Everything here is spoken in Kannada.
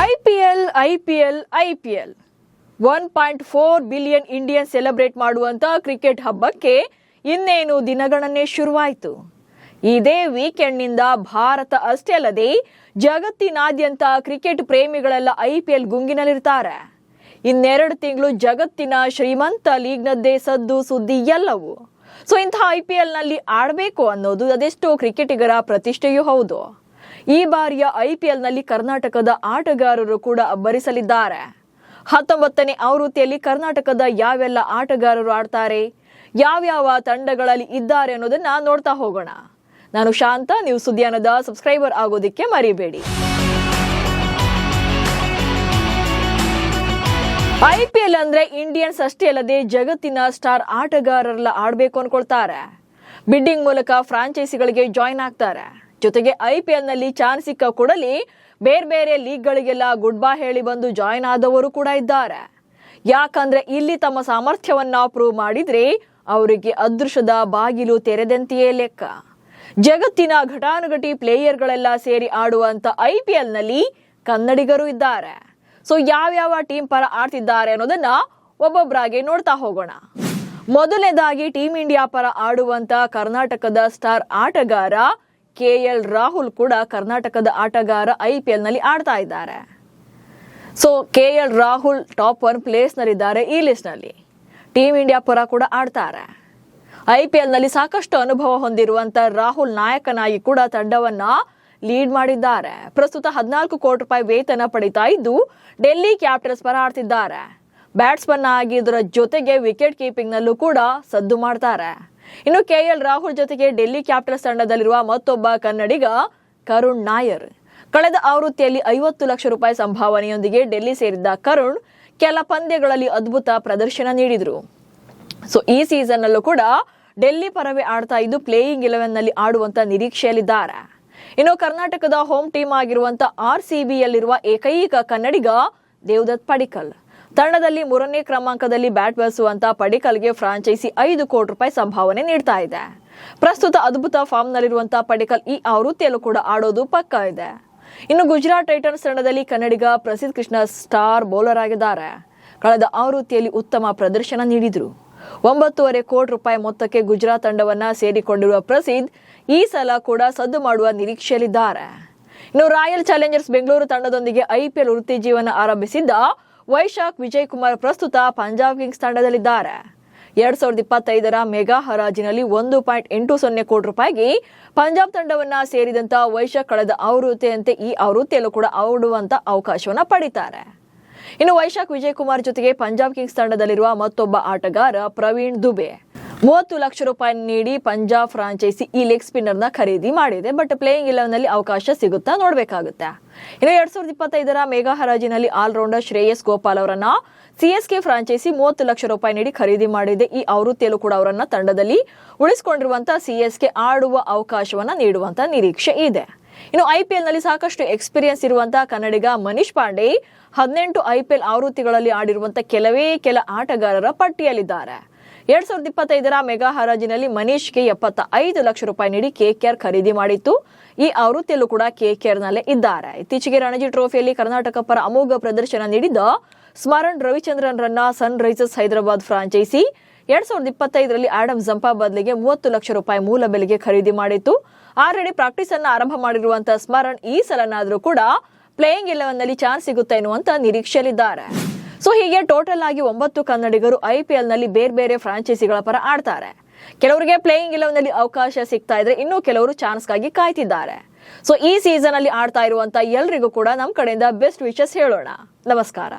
ಐಪಿಎಲ್ 1.4 ಬಿಲಿಯನ್ ಇಂಡಿಯನ್ ಸೆಲೆಬ್ರೇಟ್ ಮಾಡುವಂತ ಕ್ರಿಕೆಟ್ ಹಬ್ಬಕ್ಕೆ ಇನ್ನೇನು ದಿನಗಣನೆ ಶುರುವಾಯಿತು. ಇದೇ ವೀಕೆಂಡ್ನಿಂದ ಭಾರತ ಅಷ್ಟೇ ಅಲ್ಲದೆ ಜಗತ್ತಿನಾದ್ಯಂತ ಕ್ರಿಕೆಟ್ ಪ್ರೇಮಿಗಳೆಲ್ಲ ಐಪಿಎಲ್ ಗುಂಗಿನಲ್ಲಿರ್ತಾರೆ. ಇನ್ನೆರಡು ತಿಂಗಳು ಜಗತ್ತಿನ ಶ್ರೀಮಂತ ಲೀಗ್ನದ್ದೇ ಸದ್ದು ಸುದ್ದಿ ಎಲ್ಲವೂ. ಇಂಥ ಐಪಿಎಲ್ ನಲ್ಲಿ ಆಡಬೇಕು ಅನ್ನೋದು ಅದೆಷ್ಟೋ ಕ್ರಿಕೆಟಿಗರ ಪ್ರತಿಷ್ಠೆಯೂ ಹೌದು. ಈ ಬಾರಿಯ ಐಪಿಎಲ್ ನಲ್ಲಿ ಕರ್ನಾಟಕದ ಆಟಗಾರರು ಕೂಡ ಅಬ್ಬರಿಸಲಿದ್ದಾರೆ. 19ನೇ ಆವೃತ್ತಿಯಲ್ಲಿ ಕರ್ನಾಟಕದ ಯಾವೆಲ್ಲ ಆಟಗಾರರು ಆಡ್ತಾರೆ, ಯಾವ್ಯಾವ ತಂಡಗಳಲ್ಲಿ ಇದ್ದಾರೆ ಅನ್ನೋದನ್ನ ನೋಡ್ತಾ ಹೋಗೋಣ. ನಾನು ಶಾಂತ, ನೀವು ಸುದ್ದಿಯಾನದ ಸಬ್ಸ್ಕ್ರೈಬರ್ ಆಗೋದಿಕ್ಕೆ ಮರಿಬೇಡಿ. ಐಪಿಎಲ್ ಅಂದ್ರೆ ಇಂಡಿಯನ್ಸ್ ಅಷ್ಟೇ ಅಲ್ಲದೆ ಜಗತ್ತಿನ ಸ್ಟಾರ್ ಆಟಗಾರರೆಲ್ಲ ಆಡ್ಬೇಕು ಅನ್ಕೊಳ್ತಾರೆ. ಬಿಡ್ಡಿಂಗ್ ಮೂಲಕ ಫ್ರಾಂಚೈಸಿಗಳಿಗೆ ಜಾಯಿನ್ ಆಗ್ತಾರೆ. ಜೊತೆಗೆ ಐಪಿಎಲ್ ನಲ್ಲಿ ಚಾನ್ಸ್ ಸಿಕ್ಕ ಕೂಡಲೇ ಬೇರೆ ಬೇರೆ ಲೀಗ್ಗಳಿಗೆಲ್ಲ ಗುಡ್ ಬೈ ಹೇಳಿ ಬಂದು ಜಾಯಿನ್ ಆದವರು ಕೂಡ ಇದ್ದಾರೆ. ಯಾಕಂದ್ರೆ ಇಲ್ಲಿ ತಮ್ಮ ಸಾಮರ್ಥ್ಯವನ್ನ ಪ್ರೂವ್ ಮಾಡಿದ್ರೆ ಅವರಿಗೆ ಅದೃಷ್ಟದ ಬಾಗಿಲು ತೆರೆದಂತೆಯೇ ಲೆಕ್ಕ. ಜಗತ್ತಿನ ಘಟಾನುಘಟಿ ಪ್ಲೇಯರ್ಗಳೆಲ್ಲ ಸೇರಿ ಆಡುವಂತ ಐಪಿಎಲ್ ನಲ್ಲಿ ಕನ್ನಡಿಗರು ಇದ್ದಾರೆ. ಯಾವ್ಯಾವ ಟೀಮ್ ಪರ ಆಡ್ತಿದ್ದಾರೆ ಅನ್ನೋದನ್ನ ಒಬ್ಬೊಬ್ಬರಾಗಿ ನೋಡ್ತಾ ಹೋಗೋಣ. ಮೊದಲನೇದಾಗಿ ಟೀಮ್ ಇಂಡಿಯಾ ಪರ ಆಡುವಂತ ಕರ್ನಾಟಕದ ಸ್ಟಾರ್ ಆಟಗಾರ KL ರಾಹುಲ್ ಕೂಡ ಕರ್ನಾಟಕದ ಆಟಗಾರ ಐಪಿಎಲ್ ನಲ್ಲಿ ಆಡ್ತಾ ಇದ್ದಾರೆ. KL ರಾಹುಲ್ ಟಾಪ್ 1 ಪ್ಲೇಸ್ ನಲ್ಲಿದ್ದಾರೆ ಈ ಲಿಸ್ಟ್ ನಲ್ಲಿ. ಟೀಮ್ ಇಂಡಿಯಾ ಪರ ಕೂಡ ಆಡ್ತಾರೆ. ಐಪಿಎಲ್ ನಲ್ಲಿ ಸಾಕಷ್ಟು ಅನುಭವ ಹೊಂದಿರುವಂತ ರಾಹುಲ್ ನಾಯಕನಾಗಿ ಕೂಡ ತಂಡವನ್ನ ಲೀಡ್ ಮಾಡಿದ್ದಾರೆ. ಪ್ರಸ್ತುತ 14 ಕೋಟಿ ರೂಪಾಯಿ ವೇತನ ಪಡಿತಾ ಇದ್ದು ಡೆಲ್ಲಿ ಕ್ಯಾಪಿಟಲ್ಸ್ ಪರ ಆಡ್ತಿದ್ದಾರೆ. ಬ್ಯಾಟ್ಸ್ಮನ್ ಆಗಿ ಇದರ ಜೊತೆಗೆ ವಿಕೆಟ್ ಕೀಪಿಂಗ್ ನಲ್ಲೂ ಕೂಡ ಸದ್ದು ಮಾಡ್ತಾರೆ. ಇನ್ನು KL ರಾಹುಲ್ ಜೊತೆಗೆ ಡೆಲ್ಲಿ ಕ್ಯಾಪಿಟಲ್ಸ್ ತಂಡದಲ್ಲಿರುವ ಮತ್ತೊಬ್ಬ ಕನ್ನಡಿಗ ಕರುಣ್ ನಾಯರ್. ಕಳೆದ ಆವೃತ್ತಿಯಲ್ಲಿ 50 ಲಕ್ಷ ರೂಪಾಯಿ ಸಂಭಾವನೆಯೊಂದಿಗೆ ಡೆಲ್ಲಿ ಸೇರಿದ್ದ ಕರುಣ್ ಕೆಲ ಪಂದ್ಯಗಳಲ್ಲಿ ಅದ್ಭುತ ಪ್ರದರ್ಶನ ನೀಡಿದ್ರು. ಈ ಸೀಸನ್ ನಲ್ಲೂ ಕೂಡ ಡೆಲ್ಲಿ ಪರವೇ ಆಡ್ತಾ ಇದ್ದು ಪ್ಲೇಯಿಂಗ್ 11 ನಲ್ಲಿ ಆಡುವಂತ ನಿರೀಕ್ಷೆಯಲ್ಲಿದ್ದಾರೆ. ಇನ್ನು ಕರ್ನಾಟಕದ ಹೋಮ್ ಟೀಮ್ ಆಗಿರುವಂತ RCBಯಲ್ಲಿರುವ ಏಕೈಕ ಕನ್ನಡಿಗ ದೇವದತ್ ಪಡಿಕ್ಕಲ್. ತಂಡದಲ್ಲಿ 3ನೇ ಕ್ರಮಾಂಕದಲ್ಲಿ ಬ್ಯಾಟ್ ಬೀಸುವಂತ ಪಡಿಕ್ಕಲ್ಗೆ ಫ್ರಾಂಚೈಸಿ 5 ಕೋಟಿ ರೂಪಾಯಿ ಸಂಭಾವನೆ ನೀಡ್ತಾ ಇದೆ. ಪ್ರಸ್ತುತ ಅದ್ಭುತ ಫಾರ್ಮ್ ನಲ್ಲಿರುವಂತಹ ಪಡಿಕ್ಕಲ್ ಈ ಆವೃತ್ತಿಯಲ್ಲೂ ಕೂಡ ಆಡೋದು ಪಕ್ಕಾ ಇದೆ. ಇನ್ನು ಗುಜರಾತ್ ಟೈಟನ್ಸ್ ತಂಡದಲ್ಲಿ ಕನ್ನಡಿಗ ಪ್ರಸಿದ್ಧ ಕೃಷ್ಣ ಸ್ಟಾರ್ ಬೌಲರ್ ಆಗಿದ್ದಾರೆ. ಕಳೆದ ಆವೃತ್ತಿಯಲ್ಲಿ ಉತ್ತಮ ಪ್ರದರ್ಶನ ನೀಡಿದ್ರು. 9.5 ಕೋಟಿ ರೂಪಾಯಿ ಮೊತ್ತಕ್ಕೆ ಗುಜರಾತ್ ತಂಡವನ್ನ ಸೇರಿಕೊಂಡಿರುವ ಪ್ರಸಿದ್ಧ ಈ ಸಲ ಕೂಡ ಸದ್ದು ಮಾಡುವ ನಿರೀಕ್ಷೆಯಲ್ಲಿದ್ದಾರೆ. ಇನ್ನು ರಾಯಲ್ ಚಾಲೆಂಜರ್ಸ್ ಬೆಂಗಳೂರು ತಂಡದೊಂದಿಗೆ ಐಪಿಎಲ್ ವೃತ್ತಿ ಜೀವನ ಆರಂಭಿಸಿದ್ದ ವೈಶಾಖ್ ವಿಜಯ್ ಕುಮಾರ್ ಪ್ರಸ್ತುತ ಪಂಜಾಬ್ ಕಿಂಗ್ಸ್ ತಂಡದಲ್ಲಿದ್ದಾರೆ. 2025ರ ಮೆಗಾ ಹರಾಜಿನಲ್ಲಿ 1.80 ಕೋಟಿ ರೂಪಾಯಿಗೆ ಪಂಜಾಬ್ ತಂಡವನ್ನ ಸೇರಿದಂತ ವೈಶಾಖ್ ಕಳೆದ ಆವೃತ್ತಿಯಂತೆ ಈ ಆವೃತ್ತಿಯಲ್ಲೂ ಕೂಡ ಆಡುವಂತ ಅವಕಾಶವನ್ನ ಪಡಿತಾರೆ. ಇನ್ನು ವೈಶಾಖ್ ವಿಜಯ್ ಕುಮಾರ್ ಜೊತೆಗೆ ಪಂಜಾಬ್ ಕಿಂಗ್ಸ್ ತಂಡದಲ್ಲಿರುವ ಮತ್ತೊಬ್ಬ ಆಟಗಾರ ಪ್ರವೀಣ್ ದುಬೆ 30 ಲಕ್ಷ ರೂಪಾಯಿ ನೀಡಿ ಪಂಜಾಬ್ ಫ್ರಾಂಚೈಸಿ ಈ ಲೆಗ್ ಸ್ಪಿನ್ನರ್ ನ ಖರೀದಿ ಮಾಡಿದೆ. ಬಟ್ ಪ್ಲೇಯಿಂಗ್ 11 ನಲ್ಲಿ ಅವಕಾಶ ಸಿಗುತ್ತಾ ನೋಡ್ಬೇಕಾಗುತ್ತೆ. ಇನ್ನು 2025ರ ಮೆಗಾ ಹರಾಜಿನಲ್ಲಿ ಆಲ್ರೌಂಡರ್ ಶ್ರೇಯಸ್ ಗೋಪಾಲ್ ಅವರನ್ನ CSK ಫ್ರಾಂಚೈಸಿ 30 ಲಕ್ಷ ರೂಪಾಯಿ ನೀಡಿ ಖರೀದಿ ಮಾಡಿದೆ. ಈ ಆವೃತ್ತಿಯಲ್ಲೂ ಕೂಡ ಅವರನ್ನ ತಂಡದಲ್ಲಿ ಉಳಿಸಿಕೊಂಡಿರುವಂತ CSK ಆಡುವ ಅವಕಾಶವನ್ನ ನೀಡುವಂತ ನಿರೀಕ್ಷೆ ಇದೆ. ಇನ್ನು ಐಪಿಎಲ್ ನಲ್ಲಿ ಸಾಕಷ್ಟು ಎಕ್ಸ್ಪೀರಿಯನ್ಸ್ ಇರುವಂತಹ ಕನ್ನಡಿಗ ಮನೀಶ್ ಪಾಂಡೆ 18 ಐಪಿಎಲ್ ಆವೃತ್ತಿಗಳಲ್ಲಿ ಆಡಿರುವಂತಹ ಕೆಲ ಆಟಗಾರರ ಪಟ್ಟಿಯಲ್ಲಿದ್ದಾರೆ. 2025ರ ಮೆಗಾ ಹರಾಜಿನಲ್ಲಿ ಮನೀಶ್ಗೆ 75 ಲಕ್ಷ ರೂಪಾಯಿ ನೀಡಿ KKR ಖರೀದಿ ಮಾಡಿತ್ತು. ಈ ಆವೃತ್ತಿಯಲ್ಲೂ ಕೂಡ KKR ನಲ್ಲೇ ಇದ್ದಾರೆ. ಇತ್ತೀಚೆಗೆ ರಣಜಿ ಟ್ರೋಫಿಯಲ್ಲಿ ಕರ್ನಾಟಕ ಪರ ಅಮೋಘ ಪ್ರದರ್ಶನ ನೀಡಿದ ಸ್ಮರಣ್ ರವಿಚಂದ್ರನ್ ರನ್ನ ಸನ್ ರೈಸರ್ಸ್ ಹೈದರಾಬಾದ್ ಫ್ರಾಂಚೈಸಿ 2025ರಲ್ಲಿ ಆಡಮ್ ಜಂಪಾ ಬದಲಿಗೆ 30 ಲಕ್ಷ ರೂಪಾಯಿ ಮೂಲ ಬೆಲೆಗೆ ಖರೀದಿ ಮಾಡಿತ್ತು. ಆಲ್ರೆಡಿ ಪ್ರಾಕ್ಟೀಸ್ ಅನ್ನ ಆರಂಭ ಮಾಡಿರುವಂತಹ ಸ್ಮರಣ್ ಈ ಸಲನಾದ್ರೂ ಕೂಡ ಪ್ಲೇಯಿಂಗ್ 11 ನಲ್ಲಿ ಚಾನ್ಸ್ ಸಿಗುತ್ತೆ ಎನ್ನುವಂತ ನಿರೀಕ್ಷೆಯಲ್ಲಿದ್ದಾರೆ. ಹೀಗೆ ಟೋಟಲ್ ಆಗಿ 9 ಕನ್ನಡಿಗರು ಐಪಿಎಲ್ ನಲ್ಲಿ ಬೇರೆ ಬೇರೆ ಫ್ರಾಂಚೈಸಿಗಳ ಪರ ಆಡ್ತಾರೆ. ಕೆಲವರಿಗೆ ಪ್ಲೇಯಿಂಗ್ 11 ನಲ್ಲಿ ಅವಕಾಶ ಸಿಗ್ತಾ ಇದ್ರೆ ಇನ್ನು ಕೆಲವರು ಚಾನ್ಸ್ಗಾಗಿ ಕಾಯ್ತಿದ್ದಾರೆ. ಈ ಸೀಸನ್ ಅಲ್ಲಿ ಆಡ್ತಾ ಇರುವಂತ ಎಲ್ರಿಗೂ ಕೂಡ ನಮ್ಮ ಕಡೆಯಿಂದ ಬೆಸ್ಟ್ ವಿಶಸ್ ಹೇಳೋಣ. ನಮಸ್ಕಾರ.